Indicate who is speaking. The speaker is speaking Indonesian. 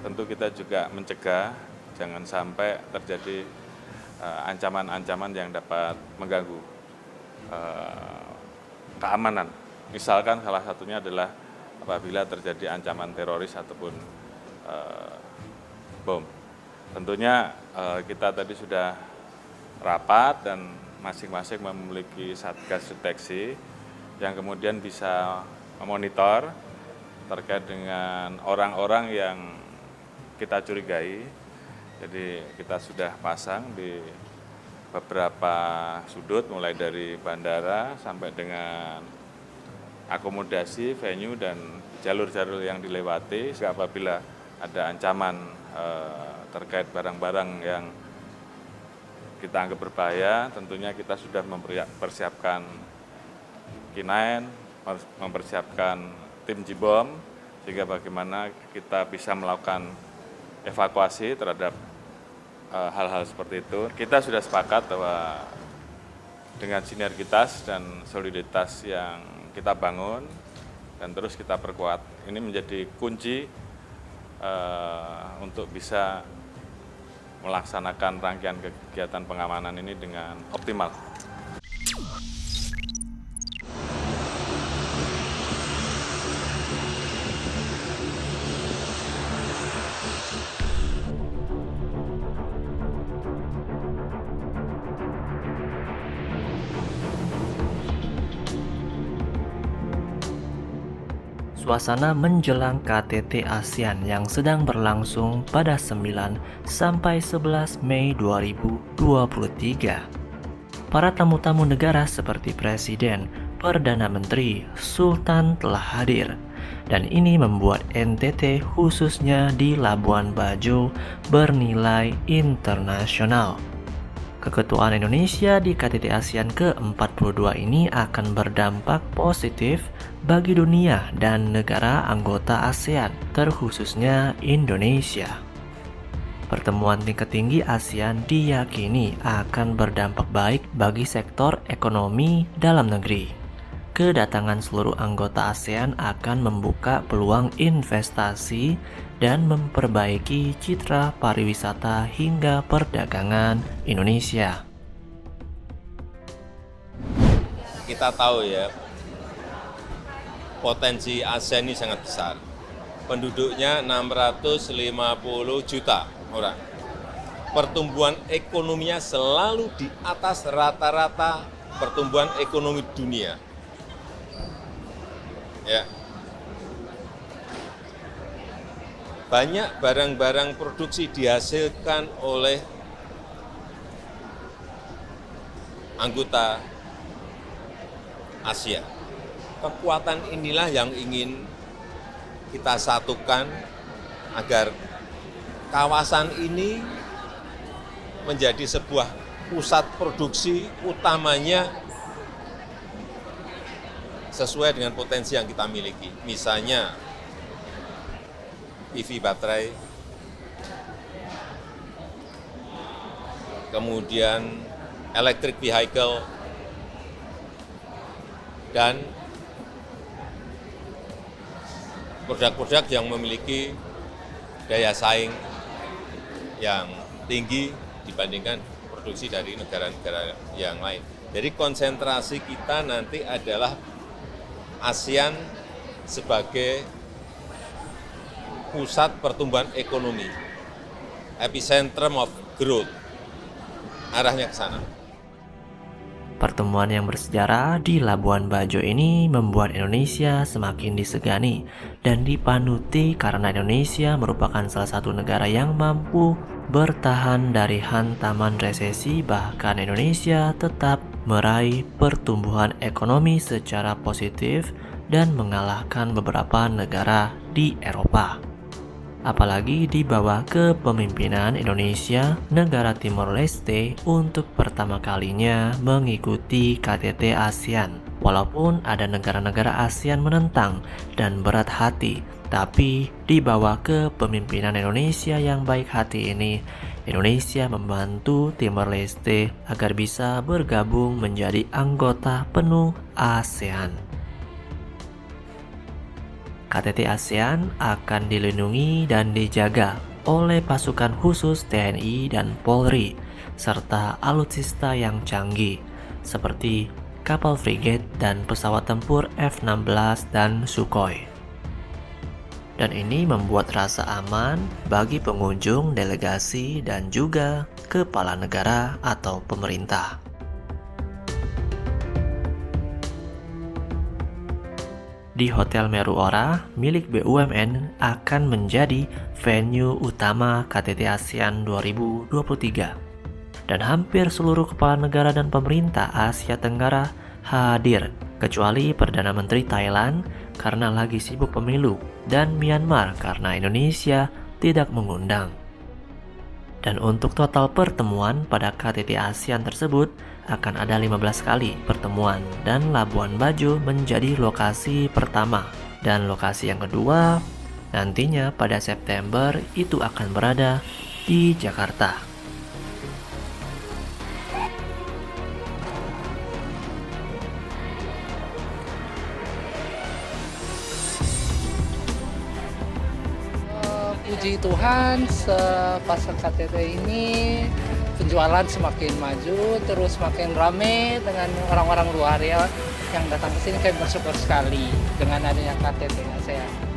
Speaker 1: tentu kita juga mencegah jangan sampai terjadi ancaman-ancaman yang dapat mengganggu keamanan. Misalkan salah satunya adalah apabila terjadi ancaman teroris ataupun bom. Tentunya kita tadi sudah rapat dan masing-masing memiliki satgas deteksi yang kemudian bisa memonitor terkait dengan orang-orang yang kita curigai. Jadi kita sudah pasang di beberapa sudut mulai dari bandara sampai dengan akomodasi, venue, dan jalur-jalur yang dilewati. Apabila ada ancaman terkait barang-barang yang kita anggap berbahaya, tentunya kita sudah mempersiapkan K9, mempersiapkan tim Jibom, sehingga bagaimana kita bisa melakukan evakuasi terhadap hal-hal seperti itu. Kita sudah sepakat bahwa dengan sinergitas dan soliditas yang kita bangun dan terus kita perkuat, ini menjadi kunci untuk bisa melaksanakan rangkaian kegiatan pengamanan ini dengan optimal.
Speaker 2: Suasana menjelang KTT ASEAN yang sedang berlangsung pada 9 sampai 11 Mei 2023. Para tamu-tamu negara seperti Presiden, Perdana Menteri, Sultan telah hadir. Dan ini membuat NTT khususnya di Labuan Bajo bernilai internasional. Keketuaan Indonesia di KTT ASEAN ke-42 ini akan berdampak positif bagi dunia dan negara anggota ASEAN, terkhususnya Indonesia. Pertemuan tingkat tinggi ASEAN diyakini akan berdampak baik bagi sektor ekonomi dalam negeri. Kedatangan seluruh anggota ASEAN akan membuka peluang investasi dan memperbaiki citra pariwisata hingga perdagangan Indonesia.
Speaker 3: Kita tahu ya, potensi ASEAN ini sangat besar. Penduduknya 650 juta orang. Pertumbuhan ekonominya selalu di atas rata-rata pertumbuhan ekonomi dunia. Ya. Banyak barang-barang produksi dihasilkan oleh anggota Asia. Kekuatan inilah yang ingin kita satukan agar kawasan ini menjadi sebuah pusat produksi utamanya sesuai dengan potensi yang kita miliki. Misalnya EV baterai, kemudian electric vehicle, dan produk-produk yang memiliki daya saing yang tinggi dibandingkan produksi dari negara-negara yang lain. Jadi konsentrasi kita nanti adalah ASEAN sebagai pusat pertumbuhan ekonomi, epicentrum of growth, arahnya ke sana.
Speaker 2: Pertemuan yang bersejarah di Labuan Bajo ini membuat Indonesia semakin disegani dan dipanuti karena Indonesia merupakan salah satu negara yang mampu bertahan dari hantaman resesi, bahkan Indonesia tetap meraih pertumbuhan ekonomi secara positif dan mengalahkan beberapa negara di Eropa. Apalagi di bawah kepemimpinan Indonesia, negara Timor Leste untuk pertama kalinya mengikuti KTT ASEAN. Walaupun ada negara-negara ASEAN menentang dan berat hati, tapi di bawah kepemimpinan Indonesia yang baik hati ini, Indonesia membantu Timor Leste agar bisa bergabung menjadi anggota penuh ASEAN. KTT ASEAN akan dilindungi dan dijaga oleh pasukan khusus TNI dan Polri, serta alutsista yang canggih, seperti kapal frigate dan pesawat tempur F-16 dan Sukhoi. Dan ini membuat rasa aman bagi pengunjung, delegasi, dan juga kepala negara atau pemerintah. Di Hotel Meruora milik BUMN akan menjadi venue utama KTT ASEAN 2023. Dan hampir seluruh kepala negara dan pemerintah Asia Tenggara hadir, kecuali Perdana Menteri Thailand karena lagi sibuk pemilu, dan Myanmar karena Indonesia tidak mengundang. Dan untuk total pertemuan pada KTT ASEAN tersebut akan ada 15 kali pertemuan, dan Labuan Bajo menjadi lokasi pertama. Dan lokasi yang kedua nantinya pada September itu akan berada di Jakarta.
Speaker 4: Puji Tuhan, pasar KTT ini penjualan semakin maju, terus semakin ramai dengan orang-orang luar ya yang datang ke sini. Kayak bersyukur sekali dengan adanya KTT ASEAN.